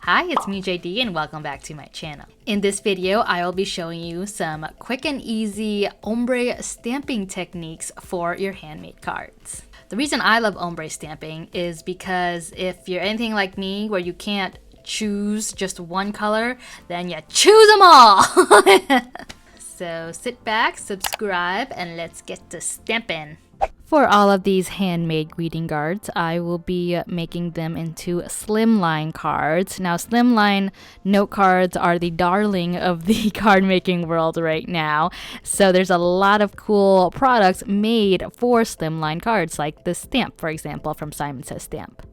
Hi, it's me JD and welcome back to my channel. In this video, I will be showing you some quick and easy ombre stamping techniques for your handmade cards. The reason I love ombre stamping is because if you're anything like me where you can't choose just one color, then you choose them all! So sit back, subscribe, and let's get to stamping. For all of these handmade greeting cards, I will be making them into Slimline cards. Now, Slimline note cards are the darling of the card making world right now. So there's a lot of cool products made for Slimline cards, like the stamp, for example, from Simon Says Stamp.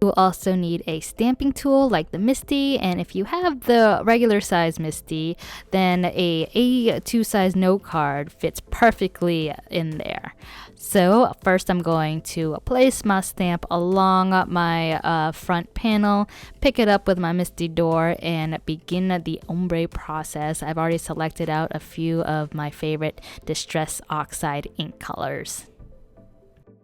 You'll also need a stamping tool like the MISTI, and if you have the regular size MISTI, then a A2 size note card fits perfectly in there. So first I'm going to place my stamp along my front panel, pick it up with my MISTI door, and begin the ombre process. I've already selected out a few of my favorite Distress Oxide ink colors.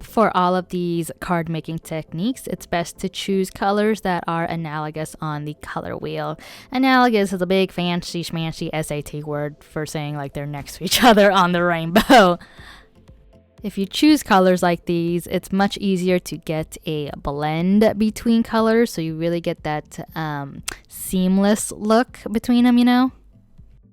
For all of these card making techniques, it's best to choose colors that are analogous on the color wheel. Analogous is a big fancy schmancy SAT word for saying like they're next to each other on the rainbow. If you choose colors like these, it's much easier to get a blend between colors, so you really get that seamless look between them, you know?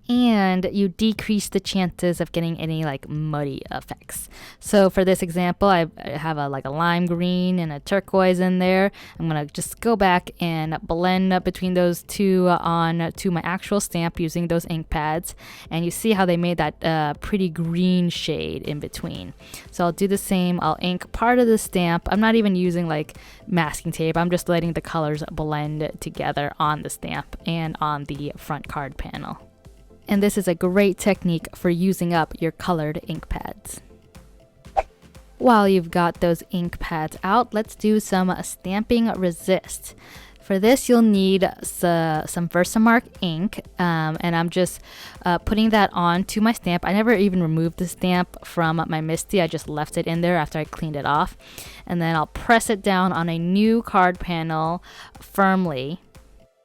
And you decrease the chances of getting any like muddy effects. So for this example, I have a lime green and a turquoise in there. I'm gonna just go back and blend up between those two on to my actual stamp using those ink pads, and you see how they made that pretty green shade in between. So I'll do the same. I'll ink part of the stamp. I'm not even using like masking tape. I'm just letting the colors blend together on the stamp and on the front card panel. And this is a great technique for using up your colored ink pads. While you've got those ink pads out, let's do some stamping resist. For this, you'll need some Versamark ink, and I'm just putting that onto my stamp. I never even removed the stamp from my MISTI. I just left it in there after I cleaned it off. And then I'll press it down on a new card panel firmly.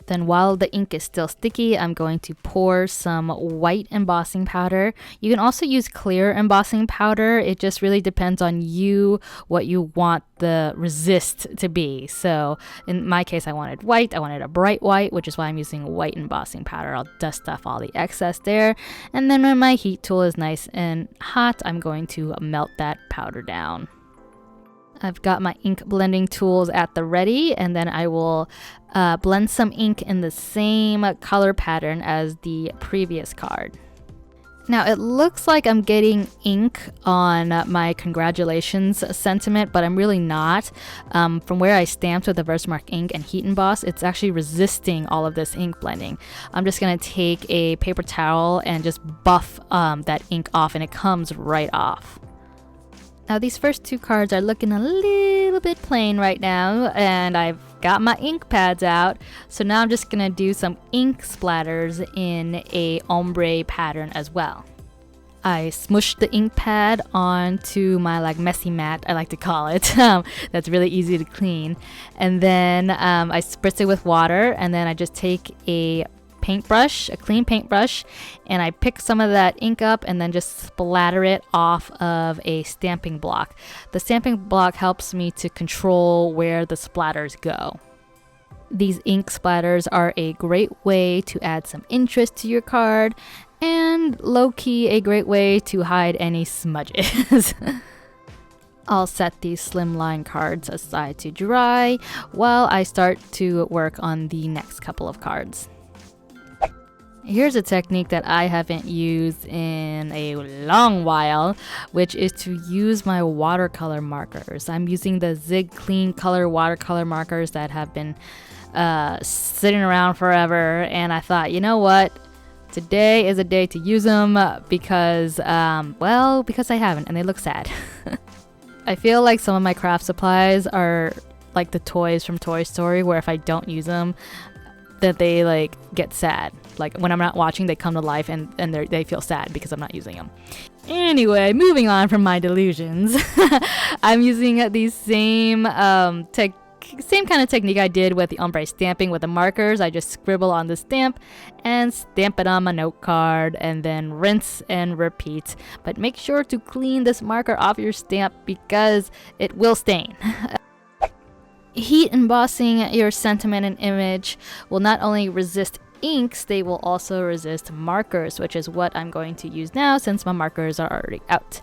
Then while the ink is still sticky, I'm going to pour some white embossing powder. You can also use clear embossing powder. It just really depends on you, what you want the resist to be. So in my case, I wanted white. I wanted a bright white, which is why I'm using white embossing powder. I'll dust off all the excess there. And then when my heat tool is nice and hot, I'm going to melt that powder down. I've got my ink blending tools at the ready, and then I will blend some ink in the same color pattern as the previous card. Now it looks like I'm getting ink on my congratulations sentiment, but I'm really not. From where I stamped with the Versamark ink and heat emboss, it's actually resisting all of this ink blending. I'm just gonna take a paper towel and just buff that ink off, and it comes right off. Now these first two cards are looking a little bit plain right now, and I've got my ink pads out. So now I'm just gonna do some ink splatters in a ombre pattern as well. I smushed the ink pad onto my messy mat, I like to call it. That's really easy to clean. And then I spritz it with water, and then I just take a paintbrush, a clean paintbrush, and I pick some of that ink up and then just splatter it off of a stamping block. The stamping block helps me to control where the splatters go. These ink splatters are a great way to add some interest to your card, and low-key a great way to hide any smudges. I'll set these Slimline cards aside to dry while I start to work on the next couple of cards. Here's a technique that I haven't used in a long while, which is to use my watercolor markers. I'm using the Zig Clean Color watercolor markers that have been sitting around forever, and I thought, you know what? Today is a day to use them because I haven't, and they look sad. I feel like some of my craft supplies are like the toys from Toy Story, where if I don't use them, that they get sad. Like when I'm not watching, they come to life and they feel sad because I'm not using them. Anyway, moving on from my delusions, I'm using these same same kind of technique I did with the ombre stamping with the markers. I just scribble on the stamp and stamp it on my note card and then rinse and repeat. But make sure to clean this marker off your stamp because it will stain. Heat embossing your sentiment and image will not only resist inks, they will also resist markers, which is what I'm going to use now since my markers are already out.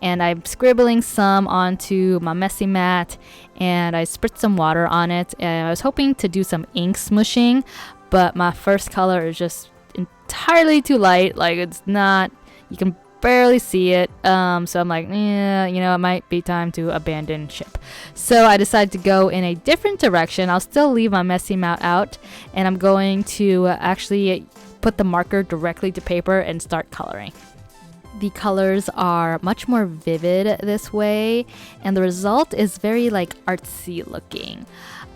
And I'm scribbling some onto my messy mat and I spritz some water on it, and I was hoping to do some ink smooshing, but my first color is just entirely too light. Like, it's not, you can barely see it. So I'm like, yeah, you know, it might be time to abandon ship. So I decided to go in a different direction. I'll still leave my messy mat out, and I'm going to actually put the marker directly to paper and start coloring. The colors are much more vivid this way, and the result is very like artsy looking.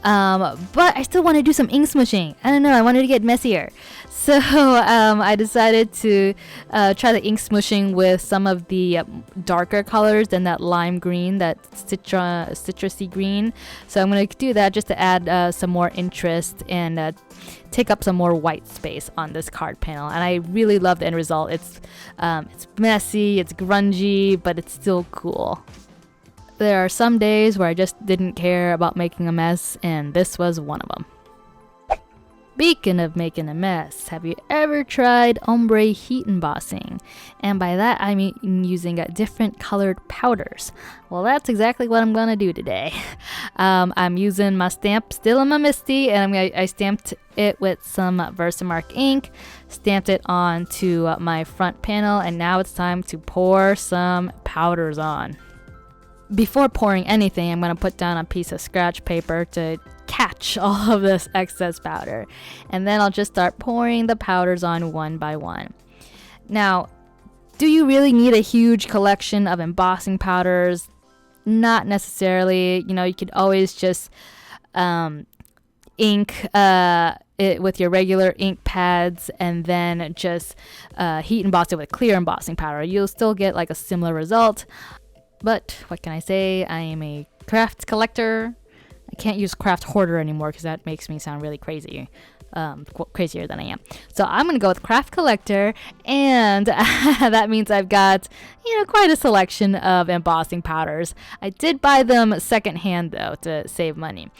But I still want to do some ink smooshing. I don't know, I wanted to get messier. So I decided to try the ink smooshing with some of the darker colors than that lime green, that citrusy green. So I'm going to do that just to add some more interest and take up some more white space on this card panel. And I really love the end result. It's messy, it's grungy, but it's still cool. There are some days where I just didn't care about making a mess, and this was one of them. Speaking of making a mess, have you ever tried ombre heat embossing? And by that I mean using different colored powders. Well, that's exactly what I'm gonna do today. I'm using my stamp still in my MISTI, and I stamped it with some Versamark ink, stamped it onto my front panel, and now it's time to pour some powders on. Before pouring anything, I'm going to put down a piece of scratch paper to catch all of this excess powder. And then I'll just start pouring the powders on one by one. Now, do you really need a huge collection of embossing powders? Not necessarily. You know, you could always just ink it with your regular ink pads and then just heat emboss it with clear embossing powder. You'll still get like a similar result. But what can I say? I am a craft collector. I can't use craft hoarder anymore because that makes me sound really crazy. Crazier than I am. So I'm going to go with craft collector, and that means I've got, you know, quite a selection of embossing powders. I did buy them secondhand though to save money.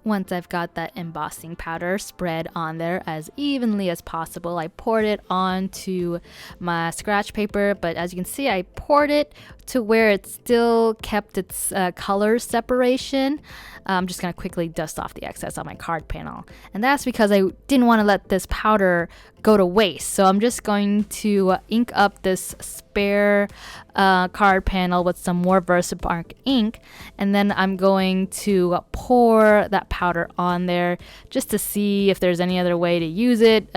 Once I've got that embossing powder spread on there as evenly as possible, I poured it onto my scratch paper, but as you can see, I poured it to where it still kept its color separation. I'm just going to quickly dust off the excess on my card panel. And that's because I didn't want to let this powder go to waste. So I'm just going to ink up this spare card panel with some more Versamark ink, and then I'm going to pour that powder on there just to see if there's any other way to use it.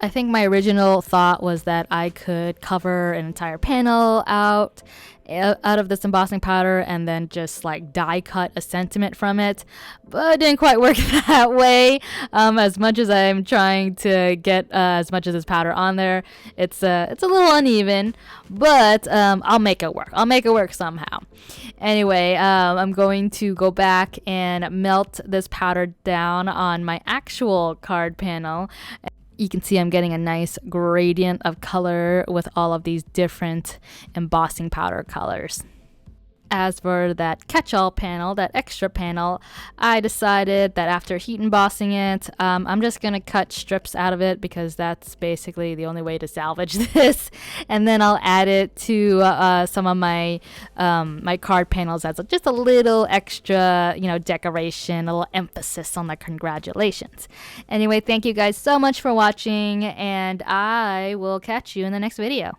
I think my original thought was that I could cover an entire panel out of this embossing powder and then just like die cut a sentiment from it, but it didn't quite work that way. As much as I'm trying to get as much of this powder on there, it's a little uneven, but I'll make it work. I'll make it work somehow. Anyway, I'm going to go back and melt this powder down on my actual card panel. You can see I'm getting a nice gradient of color with all of these different embossing powder colors. As for that catch-all panel, that extra panel, I decided that after heat embossing it, I'm just going to cut strips out of it because that's basically the only way to salvage this. And then I'll add it to some of my my card panels as just a little extra, you know, decoration, a little emphasis on the congratulations. Anyway, thank you guys so much for watching, and I will catch you in the next video.